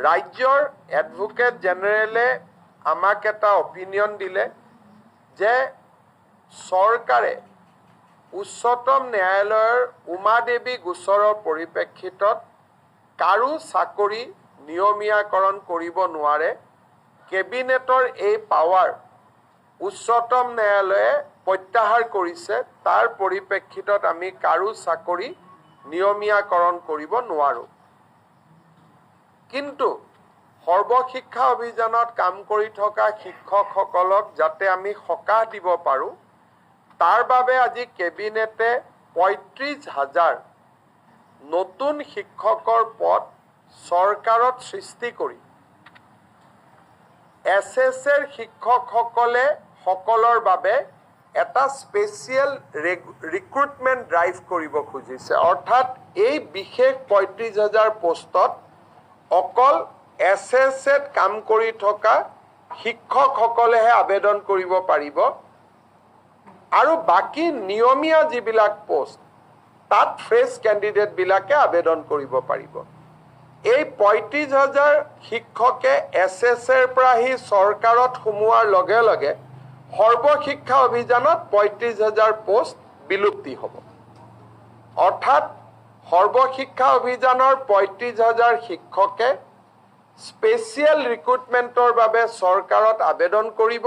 ৰাজ্যৰ এডভোকেট জেনেৰেলে আমাক এটা অপিনিয়ন দিলে যে চৰকাৰে উচ্চতম ন্যায়ালয়ৰ উমা দেৱী গোচৰৰ পৰিপ্ৰেক্ষিতত কাৰো চাকৰি নিয়মীয়াকৰণ কৰিব নোৱাৰে। কেবিনেটৰ এই পাৱাৰ উচ্চতম ন্যায়ালয়ে প্ৰত্যাহাৰ কৰিছে। তাৰ পৰিপ্ৰেক্ষিতত আমি কাৰো চাকৰি নিয়মীয়াকৰণ কৰিব নোৱাৰোঁ। কিন্তু সৰ্বশিক্ষা অভিযানত কাম কৰি থকা শিক্ষকসকলক যাতে আমি সকাহ দিব পাৰোঁ, তাৰ বাবে আজি কেবিনেটে ৩৫,০০০ নতুন শিক্ষকৰ পদ চৰকাৰত সৃষ্টি কৰি SSৰ শিক্ষকসকলৰ বাবে এটা স্পেচিয়েল ৰিক্ৰুটমেণ্ট ড্ৰাইভ কৰিব খুজিছে। অৰ্থাৎ এই বিশেষ ৩৫,০০০ পোষ্টত অকল SSত কাম কৰি থকা শিক্ষকসকলেহে আবেদন কৰিব পাৰিব আৰু বাকী নিয়মীয়া যিবিলাক পোষ্ট তাত ফ্ৰেছ কেণ্ডিডেটবিলাকে আবেদন কৰিব পাৰিব। এই ৩৫,০০০ শিক্ষকে SSৰ পৰা আহি চৰকাৰত সোমোৱাৰ লগে লগে সৰ্বশিক্ষা অভিযানত ৩৫,০০০ পোষ্ট বিলুপ্তি হ'ব। অৰ্থাৎ সৰ্বশিক্ষা অভিযানৰ ৩৫,০০০ শিক্ষকে স্পেচিয়েল ৰিক্ৰুটমেণ্টৰ বাবে চৰকাৰত আবেদন কৰিব।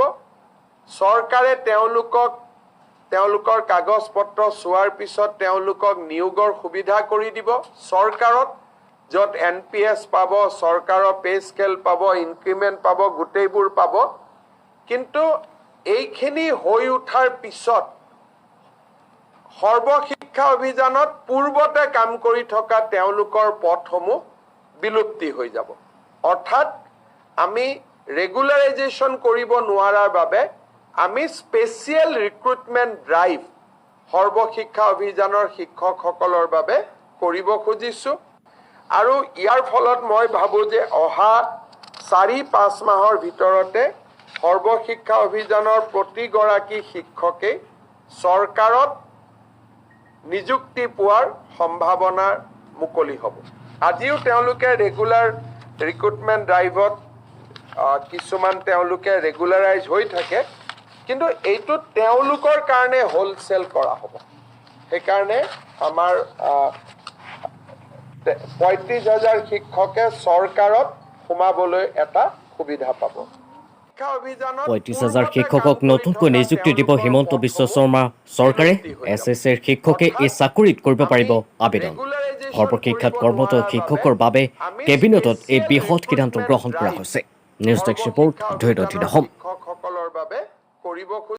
চৰকাৰে তেওঁলোকৰ কাগজ পত্ৰ চোৱাৰ পিছত তেওঁলোকক নিয়োগৰ সুবিধা কৰি দিব চৰকাৰত, য'ত NPS পাব, চৰকাৰৰ পে স্কেল পাব, ইনক্ৰিমেণ্ট পাব, গোটেইবোৰ পাব। কিন্তু এইখিনি হৈ উঠাৰ পিছত সৰ্বশিক্ষা অভিযানত পূৰ্বতে কাম কৰি থকা তেওঁলোকৰ পদসমূহ বিলুপ্তি হৈ যাব। অৰ্থাৎ আমি ৰেগুলাৰাইজেশ্যন কৰিব নোৱাৰাৰ বাবে আমি স্পেচিয়েল ৰিক্ৰুটমেণ্ট ড্ৰাইভ সৰ্বশিক্ষা অভিযানৰ শিক্ষকসকলৰ বাবে কৰিব খুজিছোঁ। আৰু ইয়াৰ ফলত মই ভাবোঁ যে অহা ৪-৫ মাহৰ ভিতৰতে সৰ্বশিক্ষা অভিযানৰ প্ৰতিগৰাকী শিক্ষকেই চৰকাৰত নিযুক্তি পোৱাৰ সম্ভাৱনা মুকলি হ'ব। আজিও তেওঁলোকে ৰেগুলাৰ ৰিক্ৰুটমেণ্ট ড্ৰাইভত কিছুমান তেওঁলোকে ৰেগুলাৰাইজ হৈ থাকে, কিন্তু এইটো তেওঁলোকৰ কাৰণে হোলচেল কৰা হ'ব। সেইকাৰণে আমাৰ ৩৫,০০০ শিক্ষকে চৰকাৰত সোমাবলৈ এটা সুবিধা পাব। ৩৫,০০০ শিক্ষকক নতুনকৈ নিযুক্তি দিব হিমন্ত বিশ্ব শৰ্মা চৰকাৰে। SSৰ শিক্ষকে এই চাকৰিত কৰিব পাৰিব আবেদন। সৰ্বশিক্ষাত কৰ্মৰত শিক্ষকৰ বাবে কেবিনেটত এই বৃহৎ সিদ্ধান্ত গ্ৰহণ কৰা হৈছে। নিউজ ডেস্ক ৰিপৰ্ট, ধৈৰ্য্য অসম।